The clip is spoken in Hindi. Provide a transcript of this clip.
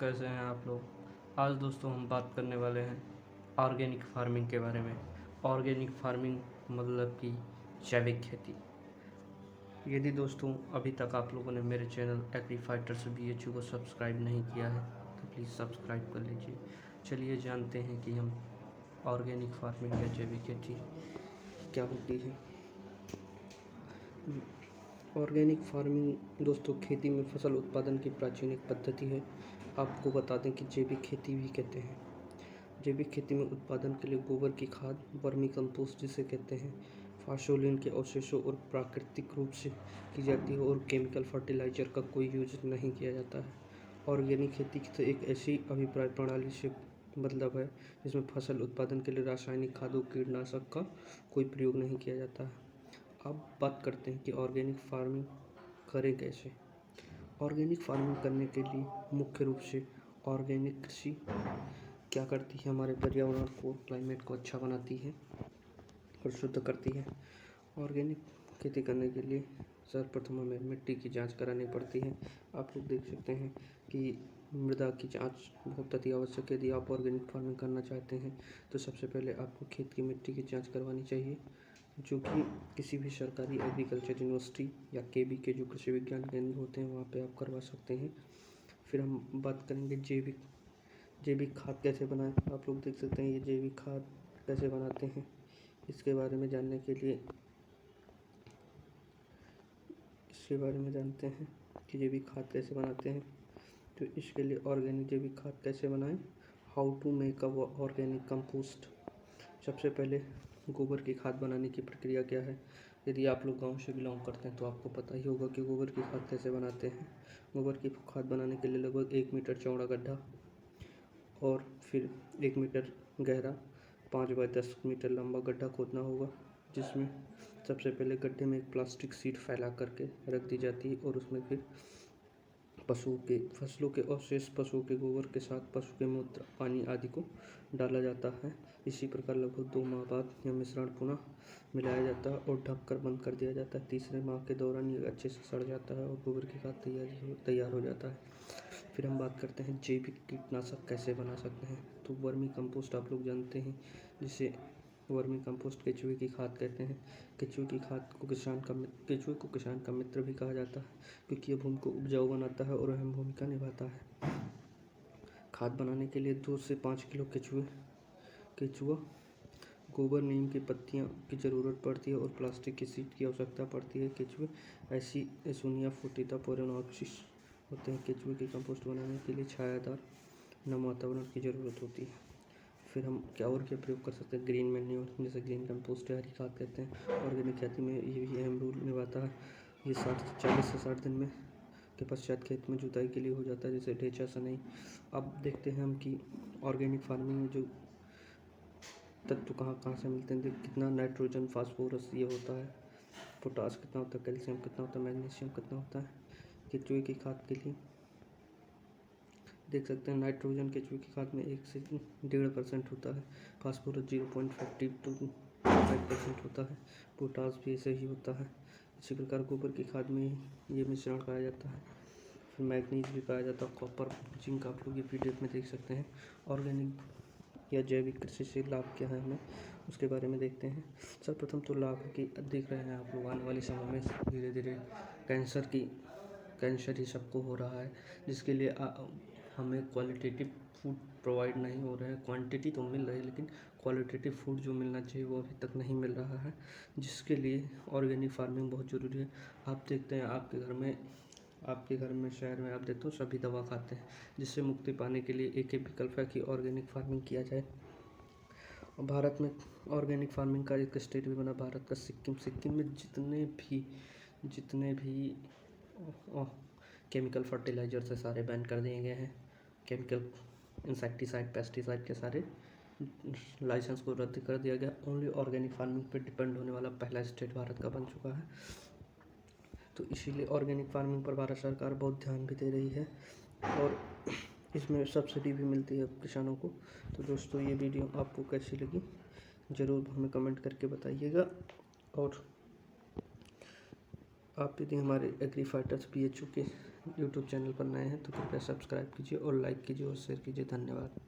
कैसे हैं आप लोग। आज दोस्तों हम बात करने वाले हैं ऑर्गेनिक फार्मिंग के बारे में। ऑर्गेनिक फार्मिंग मतलब कि जैविक खेती। यदि दोस्तों अभी तक आप लोगों ने मेरे चैनल एग्री फाइटर्स BHU को सब्सक्राइब नहीं किया है तो प्लीज़ सब्सक्राइब कर लीजिए। चलिए जानते हैं कि हम ऑर्गेनिक फार्मिंग या जैविक खेती क्या होती है। ऑर्गेनिक फार्मिंग दोस्तों खेती में फसल उत्पादन की प्राचीन एक पद्धति है। आपको बता दें कि जैविक खेती भी कहते हैं। जैविक खेती में उत्पादन के लिए गोबर की खाद, वर्मी कंपोस्ट जिसे कहते हैं, फासोलिन के अवशेषों और प्राकृतिक रूप से की जाती है और केमिकल फर्टिलाइजर का कोई यूज नहीं किया जाता है। ऑर्गेनिक खेती से एक ऐसी अभिप्राय प्रणाली से मतलब है जिसमें फसल उत्पादन के लिए रासायनिक खादों कीटनाशक का कोई प्रयोग नहीं किया जाता है। अब बात करते हैं कि ऑर्गेनिक फार्मिंग करें कैसे। ऑर्गेनिक फार्मिंग करने के लिए मुख्य रूप से ऑर्गेनिक कृषि क्या करती है, हमारे पर्यावरण को, क्लाइमेट को अच्छा बनाती है और शुद्ध करती है। ऑर्गेनिक खेती करने के लिए सर्वप्रथम हमें मिट्टी की जांच करानी पड़ती है। आप लोग देख सकते हैं कि मृदा की जांच बहुत अति आवश्यक है। यदि आप ऑर्गेनिक फार्मिंग करना चाहते हैं तो सबसे पहले आपको खेत की मिट्टी की जांच करवानी चाहिए, जो कि किसी भी सरकारी एग्रीकल्चर यूनिवर्सिटी या KB के जो कृषि विज्ञान केंद्र होते हैं वहाँ पे आप करवा सकते हैं। फिर हम बात करेंगे जैविक खाद कैसे बनाएं। आप लोग देख सकते हैं ये जैविक खाद कैसे बनाते हैं। इसके बारे में जानने के लिए जानते हैं कि जैविक खाद कैसे बनाते हैं। तो इसके लिए ऑर्गेनिक जैविक खाद कैसे बनाएं, how to make a organic compost. सबसे पहले गोबर की खाद बनाने की प्रक्रिया क्या है। यदि आप लोग गांव से बिलोंग करते हैं तो आपको पता ही होगा कि गोबर की खाद कैसे बनाते हैं। गोबर की खाद बनाने के लिए लगभग 1 मीटर चौड़ा गड्ढा और फिर 1 मीटर गहरा 5 बाय 10 मीटर लंबा गड्ढा खोदना होगा, जिसमें सबसे पहले गड्ढे में एक प्लास्टिक शीट फैला करके रख दी जाती है और उसमें फिर फसलों के अवशेष, पशुओं के गोबर के साथ पशु के मूत्र, पानी आदि को डाला जाता है। इसी प्रकार लगभग 2 माह बाद यह मिश्रण पुनः मिलाया जाता है और ढक कर बंद कर दिया जाता है। तीसरे माह के दौरान ये अच्छे से सड़ जाता है और गोबर की खाद तैयार हो जाता है। फिर हम बात करते हैं जैविक कीटनाशक कैसे बना सकते हैं। तो वर्मी कंपोस्ट आप लोग जानते हैं, जिसे वर्मी कंपोस्ट केचुए की खाद कहते हैं। केचुए की खाद को किसान का मित्र भी कहा जाता है, क्योंकि यह भूमि को उपजाऊ बनाता है और अहम भूमिका निभाता है। खाद बनाने के लिए 2 से 5 किलो केचुआ गोबर, नीम की पत्तियां की ज़रूरत पड़ती है और प्लास्टिक की शीट की आवश्यकता पड़ती है। केचुए ऐसी एसोनिया फोर्टिटा पोरेनॉक्सिस होते हैं। केचुए की कंपोस्ट बनाने के लिए छायादार नम वातावरण की ज़रूरत होती है। फिर हम क्या प्रयोग कर सकते हैं, ग्रीन मैन्योर, जैसे ग्रीन कंपोस्ट या हरी खाद कहते हैं। ऑर्गेनिक खेती में ये भी अहम रोल निभाता है। ये 40 से 60 दिन में के पश्चात खेत में जुताई के लिए हो जाता है, जैसे ढेंचा सनई। अब देखते हैं हम कि ऑर्गेनिक फार्मिंग में जो तत्व कहाँ से मिलते हैं। कितना नाइट्रोजन, फास्फोरस ये होता है, पोटास कितना होता है, कैल्शियम कितना होता है, मैग्नीशियम कितना होता है। केचुए की खाद के लिए देख सकते हैं नाइट्रोजन केचुए की खाद में 1 से 1.5% होता है, फास्फोरस 0.50 to 5% होता है, पोटास भी ऐसे ही होता है। इसी प्रकार गोबर की खाद में ये मिश्रण पाया जाता है। फिर मैग्नीज भी पाया जाता है, कॉपर, जिंक आप लोग ये PDF में देख सकते हैं। ऑर्गेनिक या जैविक कृषि से लाभ क्या है हमें, उसके बारे में देखते हैं। सर्वप्रथम तो लाभ की देख रहे हैं आप लोग, आने वाले समय में धीरे धीरे कैंसर ही सबको हो रहा है, जिसके लिए हमें क्वालिटेटिव फूड प्रोवाइड नहीं हो रहे हैं। क्वांटिटी तो मिल रही है लेकिन क्वालिटेटिव फूड जो मिलना चाहिए वो अभी तक नहीं मिल रहा है, जिसके लिए ऑर्गेनिक फार्मिंग बहुत ज़रूरी है। आप देखते हैं आपके घर में शहर में आप देखते हो सभी दवा खाते हैं, जिससे मुक्ति पाने के लिए एक ही विकल्प है कि ऑर्गेनिक फार्मिंग किया जाए। और भारत में ऑर्गेनिक फार्मिंग का एक स्टेट भी बना, भारत का सिक्किम में जितने भी केमिकल फर्टिलाइजर से सारे बैन कर दिए गए हैं। केमिकल इंसेक्टिसाइड, पेस्टिसाइड के सारे लाइसेंस को रद्द कर दिया गया। ओनली ऑर्गेनिक फार्मिंग पे डिपेंड होने वाला पहला स्टेट भारत का बन चुका है। तो इसीलिए ऑर्गेनिक फार्मिंग पर भारत सरकार बहुत ध्यान भी दे रही है और इसमें सब्सिडी भी मिलती है किसानों को। तो दोस्तों ये वीडियो आपको कैसी लगी ज़रूर हमें कमेंट करके बताइएगा। और आप यदि हमारे एग्री फाइटर्स BHU के यूट्यूब चैनल पर नए हैं तो कृपया सब्सक्राइब कीजिए और लाइक कीजिए और शेयर कीजिए। धन्यवाद।